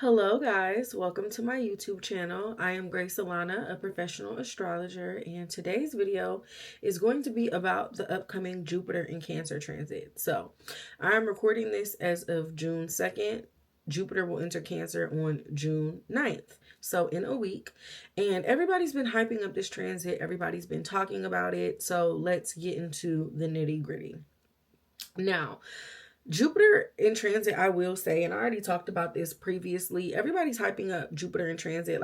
Hello, guys. Welcome to my YouTube channel. I am Grace Alana, a professional astrologer, and today's video is going to be about the upcoming Jupiter in Cancer transit. So, I'm recording this as of June 2nd. Jupiter will enter Cancer on June 9th, so in a week. And everybody's been hyping up this transit, everybody's been talking about it. So, let's get into the nitty-gritty. Now, Jupiter in transit, I will say, and I already talked about this previously, everybody's hyping up Jupiter in transit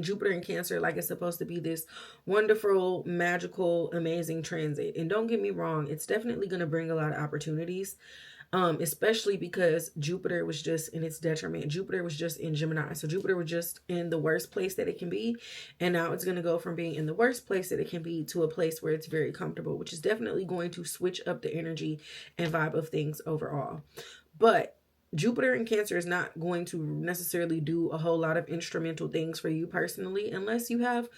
Jupiter in Cancer like it's supposed to be this wonderful, magical, amazing transit. And don't get me wrong, it's definitely going to bring a lot of opportunities. Especially because Jupiter was just in its detriment. Jupiter was just in Gemini. So Jupiter was just in the worst place that it can be. And now it's going to go from being in the worst place that it can be to a place where it's very comfortable, which is definitely going to switch up the energy and vibe of things overall. But Jupiter in Cancer is not going to necessarily do a whole lot of instrumental things for you personally, unless you have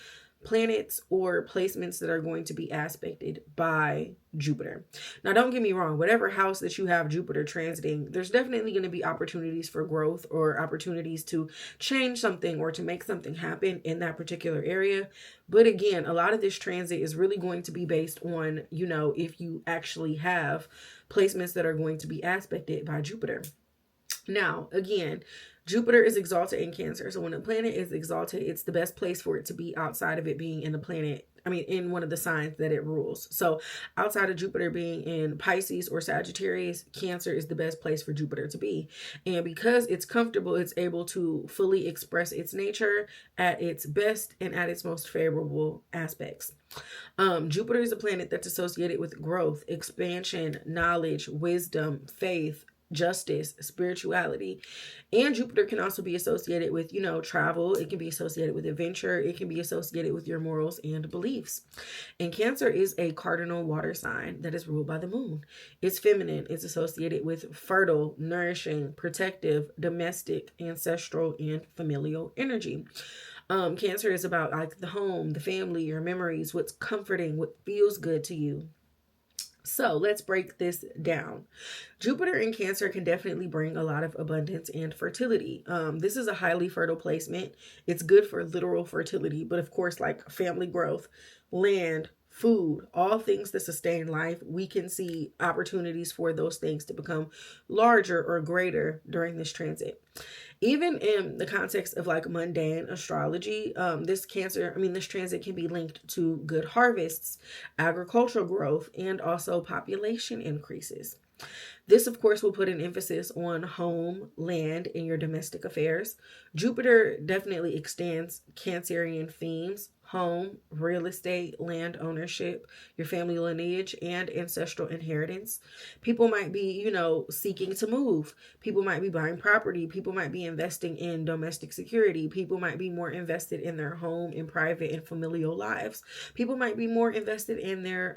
planets or placements that are going to be aspected by Jupiter. Now, don't get me wrong, whatever house that you have Jupiter transiting, there's definitely going to be opportunities for growth or opportunities to change something or to make something happen in that particular area. But again, a lot of this transit is really going to be based on, if you actually have placements that are going to be aspected by Jupiter. Now, again, Jupiter is exalted in Cancer. So when a planet is exalted, it's the best place for it to be outside of it being in in one of the signs that it rules. So outside of Jupiter being in Pisces or Sagittarius, Cancer is the best place for Jupiter to be. And because it's comfortable, it's able to fully express its nature at its best and at its most favorable aspects. Jupiter is a planet that's associated with growth, expansion, knowledge, wisdom, faith, justice, spirituality. And Jupiter can also be associated with, travel. It can be associated with adventure. It can be associated with your morals and beliefs. And Cancer is a cardinal water sign that is ruled by the moon. It's feminine. It's associated with fertile, nourishing, protective, domestic, ancestral, and familial energy. Cancer is about like the home, the family, your memories, what's comforting, what feels good to you. So let's break this down. Jupiter in Cancer can definitely bring a lot of abundance and fertility. This is a highly fertile placement. It's good for literal fertility, but of course, like family growth, land, food, all things that sustain life, we can see opportunities for those things to become larger or greater during this transit. Even in the context of like mundane astrology, this transit can be linked to good harvests, agricultural growth, and also population increases. This, of course, will put an emphasis on home, land, and your domestic affairs. Jupiter definitely extends Cancerian themes: home, real estate, land ownership, your family lineage, and ancestral inheritance. People might be, seeking to move. People might be buying property. People might be investing in domestic security. People might be more invested in their home and private and familial lives. People might be more invested in their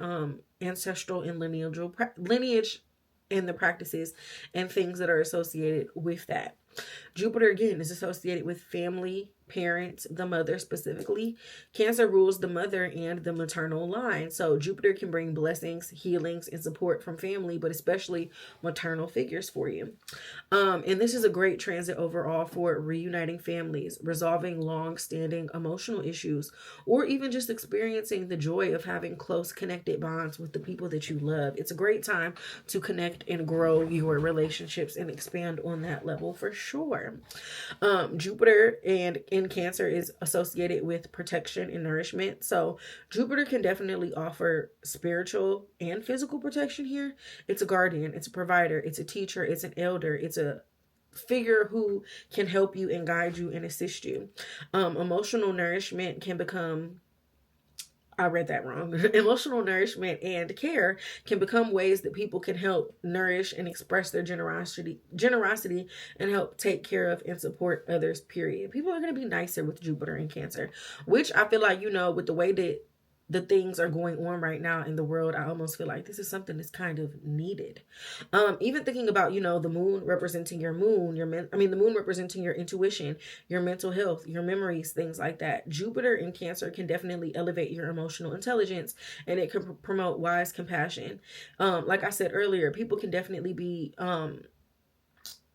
ancestral and lineage and the practices and things that are associated with that. Jupiter, again, is associated with family, parents, the mother specifically. Cancer rules the mother and the maternal line. So Jupiter can bring blessings, healings, and support from family, but especially maternal figures for you. And this is a great transit overall for reuniting families, resolving long-standing emotional issues, or even just experiencing the joy of having close connected bonds with the people that you love. It's a great time to connect and grow your relationships and expand on that level for sure. Jupiter and in Cancer is associated with protection and nourishment. So Jupiter can definitely offer spiritual and physical protection here. It's a guardian, it's a provider, it's a teacher, it's an elder, it's a figure who can help you and guide you and assist you. Emotional nourishment can become I read that wrong. Emotional nourishment and care can become ways that people can help nourish and express their generosity and help take care of and support others, period. People are going to be nicer with Jupiter in Cancer, which I feel like, with the way that the things are going on right now in the world, I almost feel like this is something that's kind of needed. Even thinking about, the moon representing your moon, the moon representing your intuition, your mental health, your memories, things like that. Jupiter in Cancer can definitely elevate your emotional intelligence, and it can promote wise compassion. Like I said earlier, people can definitely be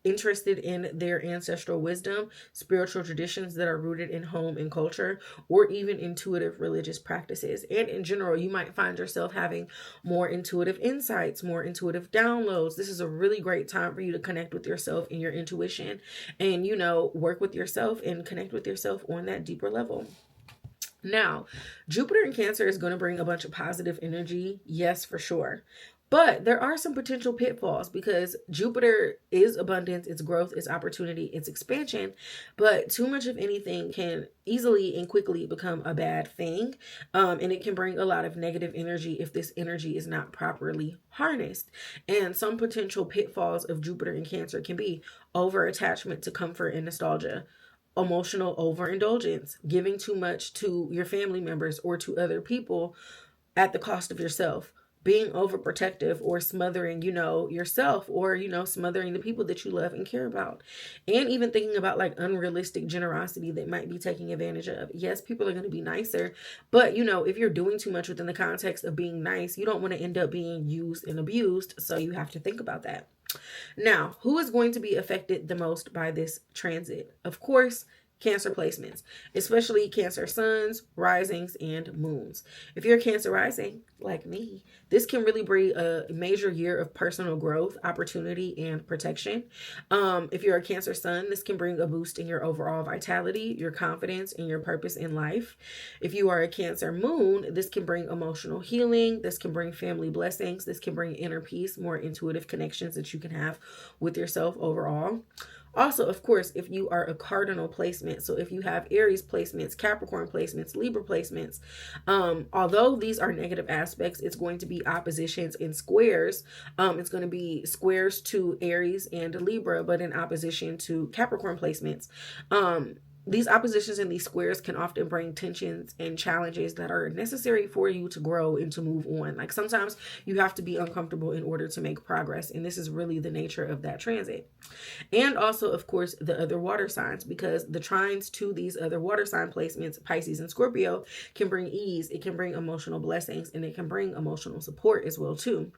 interested in their ancestral wisdom, spiritual traditions that are rooted in home and culture, or even intuitive religious practices. And in general, you might find yourself having more intuitive insights, more intuitive downloads. This is a really great time for you to connect with yourself and your intuition and, work with yourself and connect with yourself on that deeper level. Now, Jupiter in Cancer is going to bring a bunch of positive energy. Yes, for sure. But there are some potential pitfalls because Jupiter is abundance, it's growth, it's opportunity, it's expansion. But too much of anything can easily and quickly become a bad thing. And it can bring a lot of negative energy if this energy is not properly harnessed. And some potential pitfalls of Jupiter in Cancer can be over attachment to comfort and nostalgia, emotional overindulgence, giving too much to your family members or to other people at the cost of yourself, being overprotective or smothering, yourself or, smothering the people that you love and care about. And even thinking about like unrealistic generosity that might be taking advantage of. Yes, people are going to be nicer, but if you're doing too much within the context of being nice, you don't want to end up being used and abused. So you have to think about that. Now, who is going to be affected the most by this transit? Of course, Cancer placements, especially Cancer suns, risings, and moons. If you're a Cancer rising, like me, this can really bring a major year of personal growth, opportunity, and protection. If you're a Cancer sun, this can bring a boost in your overall vitality, your confidence, and your purpose in life. If you are a Cancer moon, this can bring emotional healing. This can bring family blessings. This can bring inner peace, more intuitive connections that you can have with yourself overall. Also, of course, if you are a cardinal placement, so if you have Aries placements, Capricorn placements, Libra placements, although these are negative aspects, it's going to be oppositions and squares. It's going to be squares to Aries and Libra, but in opposition to Capricorn placements. These oppositions and these squares can often bring tensions and challenges that are necessary for you to grow and to move on. Like sometimes you have to be uncomfortable in order to make progress. And this is really the nature of that transit. And also, of course, the other water signs, because the trines to these other water sign placements, Pisces and Scorpio, can bring ease. It can bring emotional blessings and it can bring emotional support as well, too.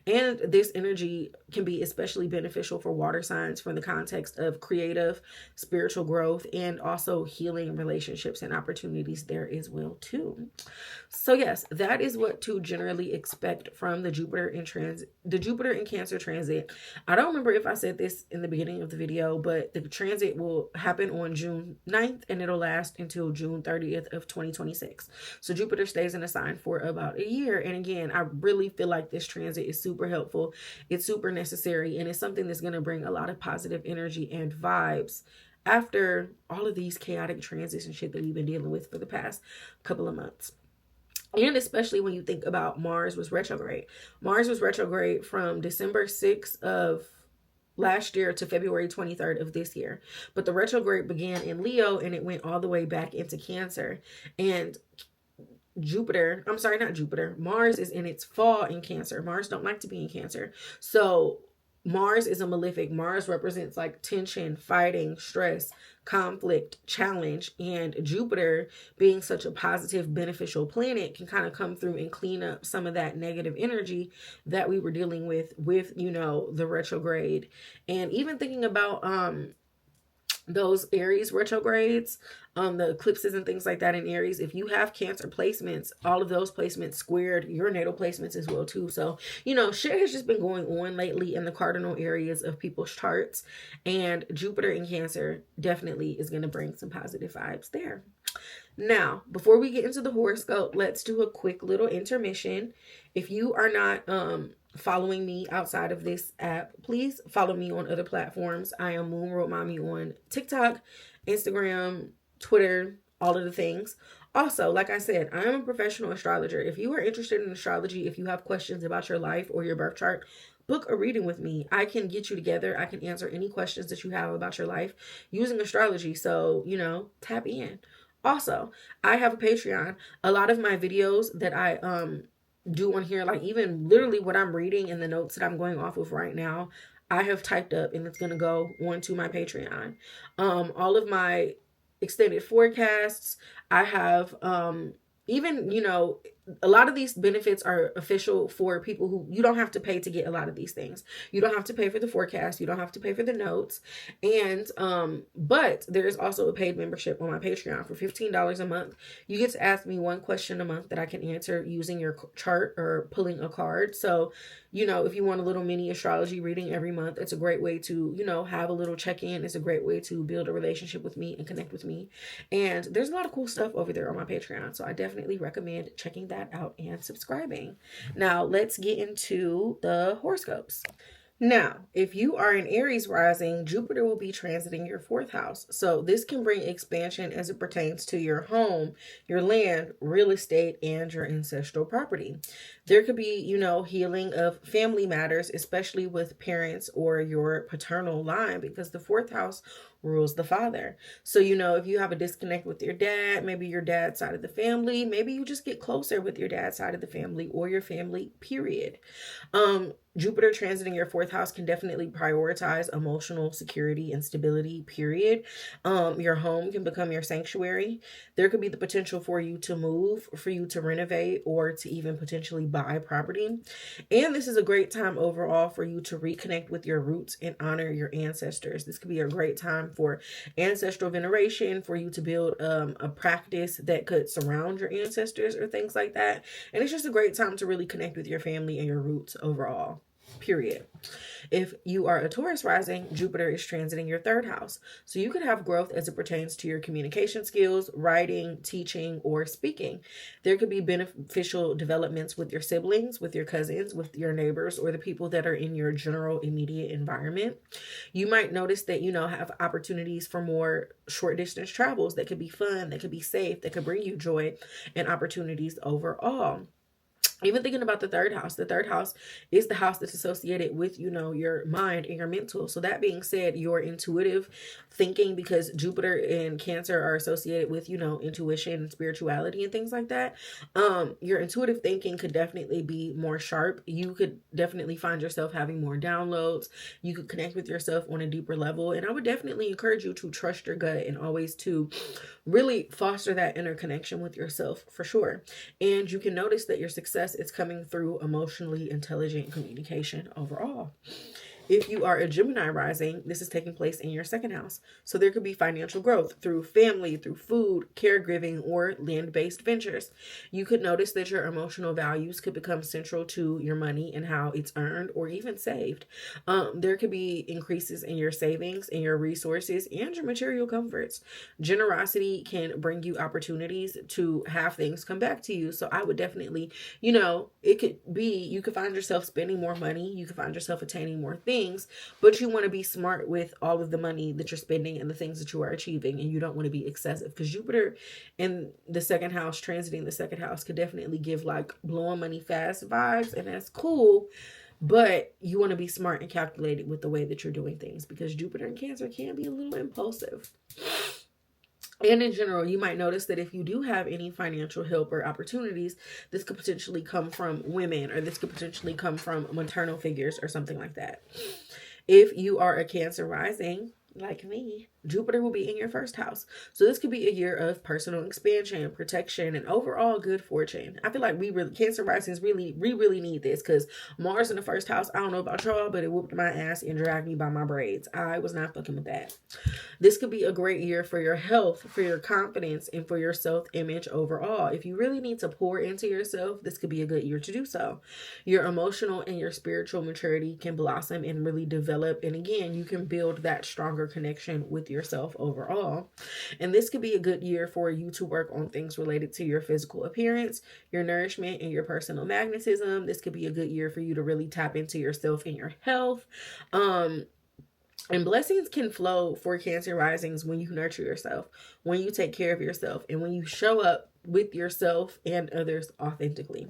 And this energy can be especially beneficial for water signs from the context of creative, spiritual growth, and also healing relationships and opportunities there as well too. So yes, that is what to generally expect from the Jupiter in Cancer transit. I don't remember if I said this in the beginning of the video, but the transit will happen on June 9th and it'll last until June 30th of 2026. So Jupiter stays in a sign for about a year. And again, I really feel like this transit is super helpful. It's super necessary and it's something that's going to bring a lot of positive energy and vibes after all of these chaotic transits and shit that we've been dealing with for the past couple of months. And especially when you think about Mars was retrograde. Mars was retrograde from December 6th of last year to February 23rd of this year. But the retrograde began in Leo and it went all the way back into Cancer. And Mars is in its fall in Cancer. Mars don't like to be in Cancer. So Mars is a malefic. Mars represents like tension, fighting, stress, conflict, challenge. And Jupiter, being such a positive, beneficial planet, can kind of come through and clean up some of that negative energy that we were dealing with, the retrograde. And even thinking about those Aries retrogrades, the eclipses and things like that in Aries, if you have Cancer placements, all of those placements squared your natal placements as well too. So, shit has just been going on lately in the cardinal areas of people's charts, and Jupiter in Cancer definitely is going to bring some positive vibes there. Now, before we get into the horoscope, let's do a quick little intermission. If you are not following me outside of this app, please follow me on other platforms. I am Moon Road Mommy on TikTok, Instagram, Twitter, all of the things. Also, like I said, I am a professional astrologer. If you are interested in astrology, if you have questions about your life or your birth chart, book a reading with me. I can get you together. I can answer any questions that you have about your life using astrology. So, tap in. Also, I have a Patreon. A lot of my videos that I do on here, like even literally what I'm reading and the notes that I'm going off of right now, I have typed up and it's going to go onto my Patreon. All of my extended forecasts, I have even, a lot of these benefits are official for people who you don't have to pay to get a lot of these things. You don't have to pay for the forecast. You don't have to pay for the notes. And, but there's also a paid membership on my Patreon for $15 a month. You get to ask me one question a month that I can answer using your chart or pulling a card. So, you know, if you want a little mini astrology reading every month, it's a great way to, you know, have a little check-in. It's a great way to build a relationship with me and connect with me. And there's a lot of cool stuff over there on my Patreon. So I definitely recommend checking that out and subscribing. Now, let's get into the horoscopes. Now, if you are an Aries rising, Jupiter will be transiting your fourth house. So this can bring expansion as it pertains to your home, your land, real estate, and your ancestral property. There could be, you know, healing of family matters, especially with parents or your paternal line, because the fourth house rules the father. So, you know, if you have a disconnect with your dad, maybe your dad's side of the family, maybe you just get closer with your dad's side of the family or your family, period. Jupiter transiting your fourth house can definitely prioritize emotional security and stability, period. Your home can become your sanctuary. There could be the potential for you to move, for you to renovate, or to even potentially buy property. And this is a great time overall for you to reconnect with your roots and honor your ancestors. This could be a great time for ancestral veneration, for you to build a practice that could surround your ancestors or things like that. And it's just a great time to really connect with your family and your roots overall. Period. If you are a Taurus rising, Jupiter is transiting your third house. So you could have growth as it pertains to your communication skills, writing, teaching, or speaking. There could be beneficial developments with your siblings, with your cousins, with your neighbors, or the people that are in your general immediate environment. You might notice that, you know, have opportunities for more short distance travels that could be fun, that could be safe, that could bring you joy and opportunities overall. Even thinking about the third house is the house that's associated with, you know, your mind and your mental. So that being said, your intuitive thinking, because Jupiter and Cancer are associated with, you know, intuition and spirituality and things like that. Your intuitive thinking could definitely be more sharp. You could definitely find yourself having more downloads. You could connect with yourself on a deeper level. And I would definitely encourage you to trust your gut and always to really foster that inner connection with yourself, for sure. And you can notice that your success is coming through emotionally intelligent communication overall. If you are a Gemini rising, this is taking place in your second house. So there could be financial growth through family, through food, caregiving, or land-based ventures. You could notice that your emotional values could become central to your money and how it's earned or even saved. There could be increases in your savings, in your resources, and your material comforts. Generosity can bring you opportunities to have things come back to you. So I would definitely, you know, it could be, you could find yourself spending more money. You could find yourself attaining more things. But you want to be smart with all of the money that you're spending and the things that you are achieving, and you don't want to be excessive, because Jupiter in the second house, transiting the second house, could definitely give like blowing money fast vibes, and that's cool. But you want to be smart and calculated with the way that you're doing things, because Jupiter in Cancer can be a little impulsive. And in general, you might notice that if you do have any financial help or opportunities, this could potentially come from women, or this could potentially come from maternal figures or something like that. If you are a Cancer rising, like me, Jupiter will be in your first house. So this could be a year of personal expansion, protection, and overall good fortune. I feel like Cancer risings we really need this, because Mars in the first house, I don't know about y'all, but it whooped my ass and dragged me by my braids. I was not fucking with that. This could be a great year for your health, for your confidence, and for your self-image overall. If you really need to pour into yourself, this could be a good year to do so. Your emotional and your spiritual maturity can blossom and really develop. And again, you can build that stronger connection with yourself overall. And this could be a good year for you to work on things related to your physical appearance, your nourishment, and your personal magnetism. This could be a good year for you to really tap into yourself and your health. And blessings can flow for Cancer risings when you nurture yourself, when you take care of yourself, and when you show up with yourself and others authentically.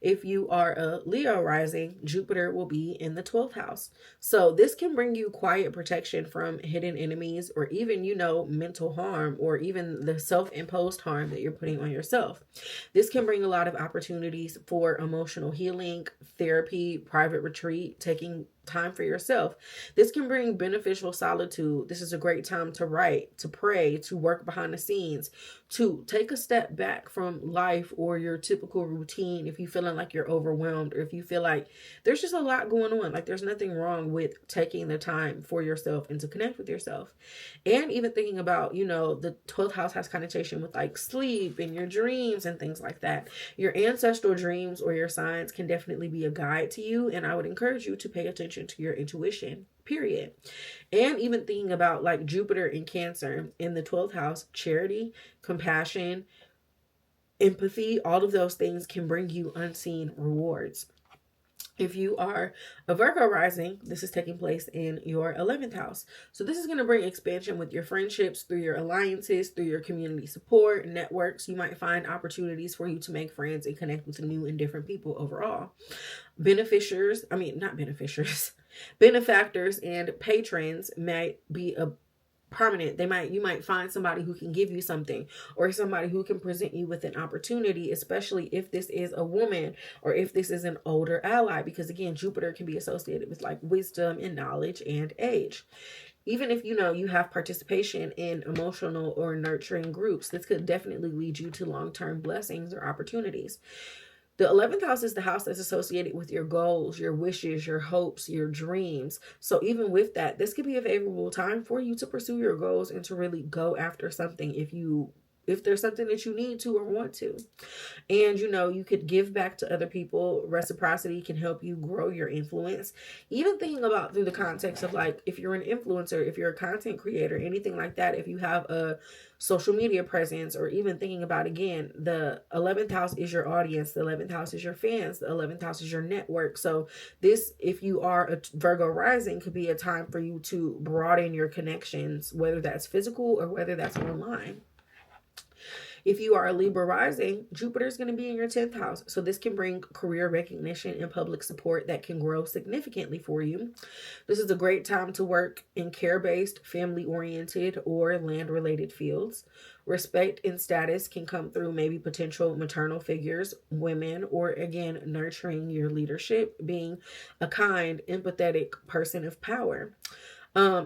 If you are a Leo rising, Jupiter will be in the 12th house. So this can bring you quiet protection from hidden enemies, or even, you know, mental harm, or even the self-imposed harm that you're putting on yourself. This can bring a lot of opportunities for emotional healing, therapy, private retreat, taking time for yourself. This can bring beneficial solitude. This is a great time to write, to pray, to work behind the scenes, to take a step back from life or your typical routine if you're feeling like you're overwhelmed, or if you feel like there's just a lot going on. Like, there's nothing wrong with taking the time for yourself and to connect with yourself. And even thinking about, the 12th house has connotation with like sleep and your dreams and things like that. Your ancestral dreams or your signs can definitely be a guide to you. And I would encourage you to pay attention to your intuition, period. And even thinking about like Jupiter in Cancer in the 12th house, charity, compassion, empathy, all of those things can bring you unseen rewards. If you are a Virgo rising, this is taking place in your 11th house. So this is going to bring expansion with your friendships, through your alliances, through your community support, networks. You might find opportunities for you to make friends and connect with new and different people overall. Benefactors and patrons might be a prominent. You might find somebody who can give you something, or somebody who can present you with an opportunity, especially if this is a woman or if this is an older ally, because again, Jupiter can be associated with like wisdom and knowledge and age. Even if you have participation in emotional or nurturing groups, this could definitely lead you to long-term blessings or opportunities. The 11th house is the house that's associated with your goals, your wishes, your hopes, your dreams. So even with that, this could be a favorable time for you to pursue your goals and to really go after something if there's something that you need to or want to. And, you could give back to other people. Reciprocity can help you grow your influence. Even thinking about through the context of like, if you're an influencer, if you're a content creator, anything like that, if you have a social media presence, or even thinking about, again, the 11th house is your audience. The 11th house is your fans. The 11th house is your network. So this, if you are a Virgo rising, could be a time for you to broaden your connections, whether that's physical or whether that's online. If you are a Libra rising, Jupiter is going to be in your 10th house. So this can bring career recognition and public support that can grow significantly for you. This is a great time to work in care-based, family-oriented, or land-related fields. Respect and status can come through maybe potential maternal figures, women, or again, nurturing your leadership, being a kind, empathetic person of power.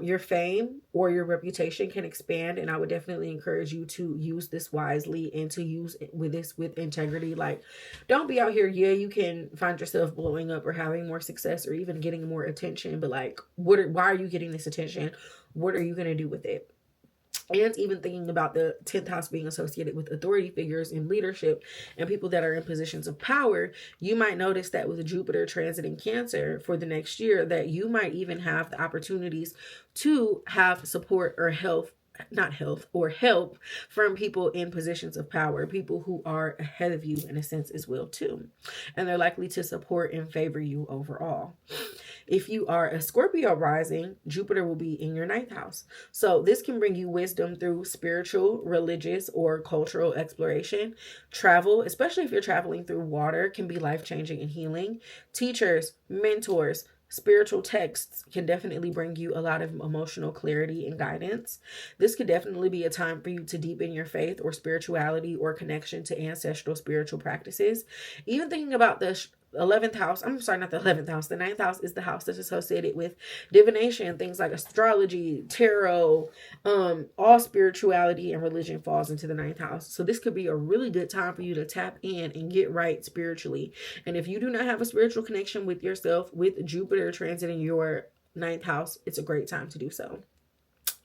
Your fame or your reputation can expand, and I would definitely encourage you to use this wisely and to use this with integrity. Like, don't be out here, you can find yourself blowing up or having more success or even getting more attention, but like, why are you getting this attention? What are you going to do with it? And even thinking about the 10th house being associated with authority figures in leadership and people that are in positions of power, you might notice that with Jupiter transit in Cancer for the next year, that you might even have the opportunities to have support or help from people in positions of power, people who are ahead of you in a sense as well too. And they're likely to support and favor you overall. If you are a Scorpio rising, Jupiter will be in your 9th house. So this can bring you wisdom through spiritual, religious, or cultural exploration. Travel, especially if you're traveling through water, can be life-changing and healing. Teachers, mentors, spiritual texts can definitely bring you a lot of emotional clarity and guidance. This could definitely be a time for you to deepen your faith or spirituality or connection to ancestral spiritual practices. Even thinking about the 11th house, I'm sorry, not the 11th house. The 9th house is the house that's associated with divination, things like astrology, tarot, all spirituality and religion falls into the 9th house. So this could be a really good time for you to tap in and get right spiritually. And if you do not have a spiritual connection with yourself, with Jupiter transiting your 9th house, it's a great time to do so.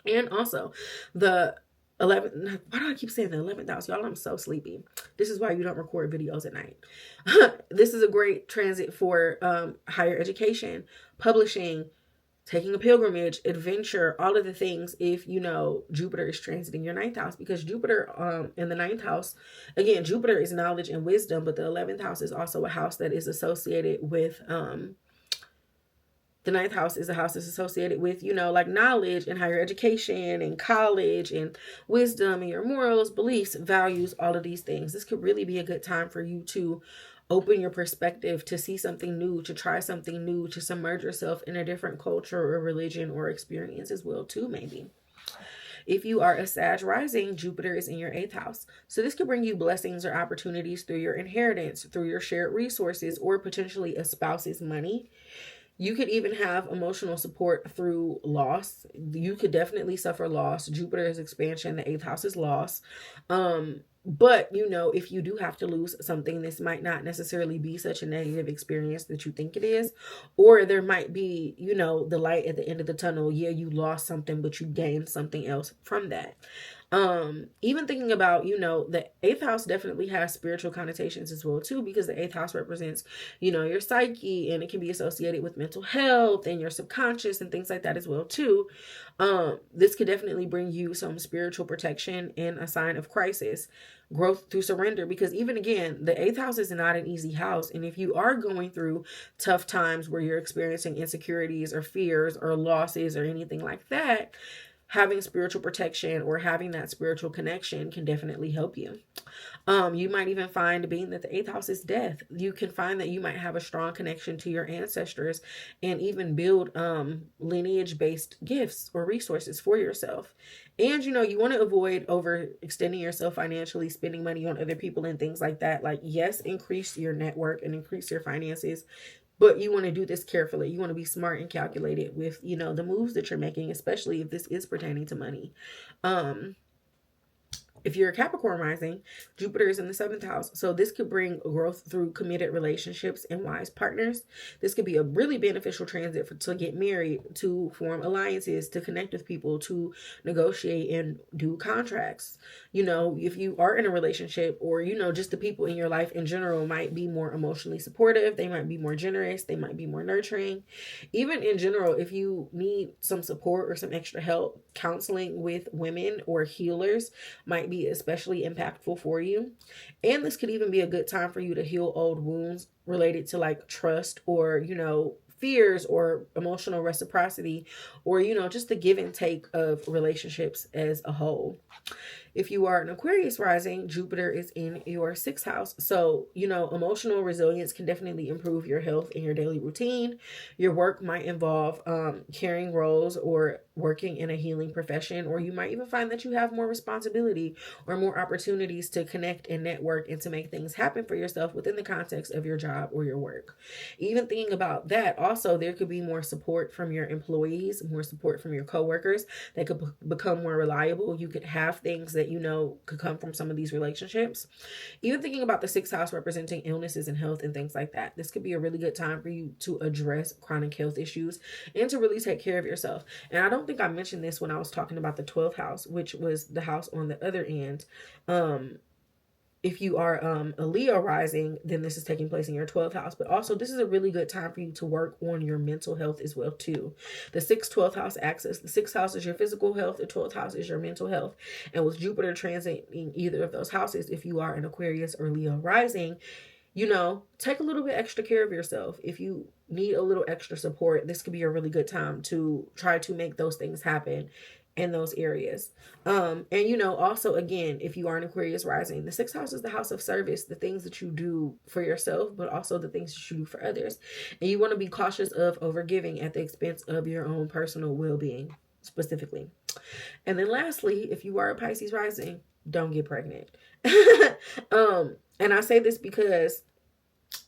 And also the 11th, why do I keep saying the 11th house? Y'all, I'm so sleepy. This is why you don't record videos at night. This is a great transit for higher education, publishing, taking a pilgrimage, adventure, all of the things if Jupiter is transiting your 9th house. Because Jupiter in the 9th house, again, Jupiter is knowledge and wisdom, but the 11th house is also a house that is associated with the 9th house is a house that's associated with, like knowledge and higher education and college and wisdom and your morals, beliefs, values, all of these things. This could really be a good time for you to open your perspective, to see something new, to try something new, to submerge yourself in a different culture or religion or experience as well too, maybe. If you are a Sag rising, Jupiter is in your 8th house. So this could bring you blessings or opportunities through your inheritance, through your shared resources, or potentially a spouse's money. You could even have emotional support through loss. You could definitely suffer loss. Jupiter is expansion, the eighth house is loss. But if you do have to lose something, this might not necessarily be such a negative experience that you think it is. Or there might be, the light at the end of the tunnel. Yeah, you lost something, but you gained something else from that. Even thinking about, the eighth house definitely has spiritual connotations as well too, because the eighth house represents, your psyche, and it can be associated with mental health and your subconscious and things like that as well too. This could definitely bring you some spiritual protection and a sign of crisis, growth through surrender, because even again, the eighth house is not an easy house. And if you are going through tough times where you're experiencing insecurities or fears or losses or anything like that, having spiritual protection or having that spiritual connection can definitely help you. You might even find, being that the eighth house is death, you can find that you might have a strong connection to your ancestors and even build lineage-based gifts or resources for yourself. And you want to avoid overextending yourself financially, spending money on other people and things like that. Like, yes, increase your network and increase your finances, but you want to do this carefully. You want to be smart and calculated with, the moves that you're making, especially if this is pertaining to money. If you're a Capricorn rising, Jupiter is in the seventh house. So this could bring growth through committed relationships and wise partners. This could be a really beneficial transit to get married, to form alliances, to connect with people, to negotiate and do contracts. If you are in a relationship, or, just the people in your life in general might be more emotionally supportive. They might be more generous. They might be more nurturing. Even in general, if you need some support or some extra help, counseling with women or healers might be especially impactful for you. And this could even be a good time for you to heal old wounds related to like trust or, fears or emotional reciprocity, or, just the give and take of relationships as a whole. If you are an Aquarius rising, Jupiter is in your sixth house. So, emotional resilience can definitely improve your health and your daily routine. Your work might involve carrying roles or working in a healing profession, or you might even find that you have more responsibility or more opportunities to connect and network and to make things happen for yourself within the context of your job or your work. Even thinking about that, also, there could be more support from your employees, more support from your coworkers that could become more reliable. You could have things that could come from some of these relationships. Even thinking about the sixth house representing illnesses and health and things like that, this could be a really good time for you to address chronic health issues and to really take care of yourself. And I don't think I mentioned this when I was talking about the 12th house, which was the house on the other end. If you are a Leo rising, then this is taking place in your 12th house. But also, this is a really good time for you to work on your mental health as well too. The 6th, 12th house axis. The 6th house is your physical health. The 12th house is your mental health. And with Jupiter transiting either of those houses, if you are an Aquarius or Leo rising, take a little bit extra care of yourself. If you need a little extra support, this could be a really good time to try to make those things happen in those areas. And also, again, if you are an Aquarius rising, the sixth house is the house of service, the things that you do for yourself, but also the things that you do for others. And you want to be cautious of overgiving at the expense of your own personal well-being specifically. And then lastly, if you are a Pisces rising, don't get pregnant. And I say this because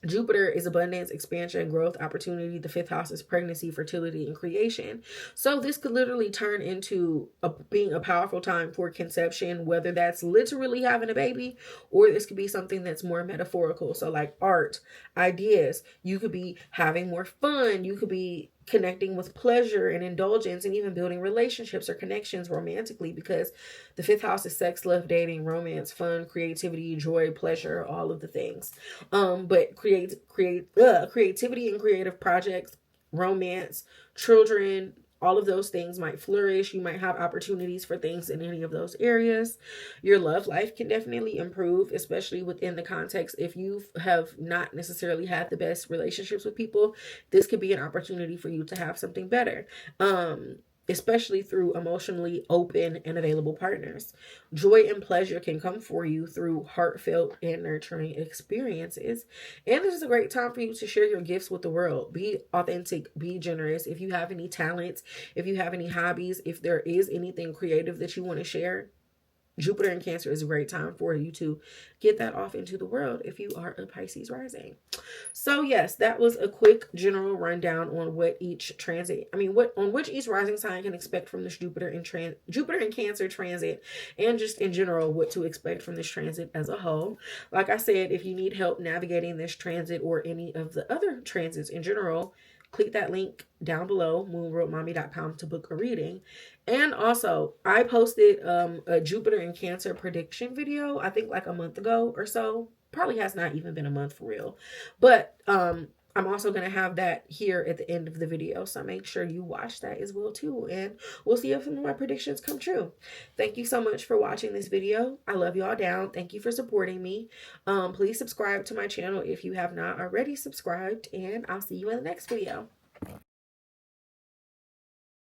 Jupiter is abundance, expansion, growth, opportunity. The 5th house is pregnancy, fertility, and creation. So this could literally turn into being a powerful time for conception, whether that's literally having a baby, or this could be something that's more metaphorical. So like art, ideas, you could be having more fun. You could be connecting with pleasure and indulgence, and even building relationships or connections romantically, because the 5th house is sex, love, dating, romance, fun, creativity, joy, pleasure, all of the things. But creativity and creative projects, romance, children, all of those things might flourish. You might have opportunities for things in any of those areas. Your love life can definitely improve, especially within the context. If you have not necessarily had the best relationships with people, this could be an opportunity for you to have something better. Especially through emotionally open and available partners. Joy and pleasure can come for you through heartfelt and nurturing experiences. And this is a great time for you to share your gifts with the world. Be authentic, be generous. If you have any talents, if you have any hobbies, if there is anything creative that you want to share, Jupiter in Cancer is a great time for you to get that off into the world if you are a Pisces rising. So yes, that was a quick general rundown on what each transit, on which each rising sign can expect from this Jupiter in Cancer transit, and just in general what to expect from this transit as a whole. Like I said, if you need help navigating this transit or any of the other transits in general, click that link down below, moonroadmommy.com, to book a reading. And also, I posted a Jupiter in Cancer prediction video, I think like a month ago or so. Probably has not even been a month for real. But I'm also going to have that here at the end of the video. So make sure you watch that as well too. And we'll see if some of my predictions come true. Thank you so much for watching this video. I love y'all down. Thank you for supporting me. Please subscribe to my channel if you have not already subscribed. And I'll see you in the next video.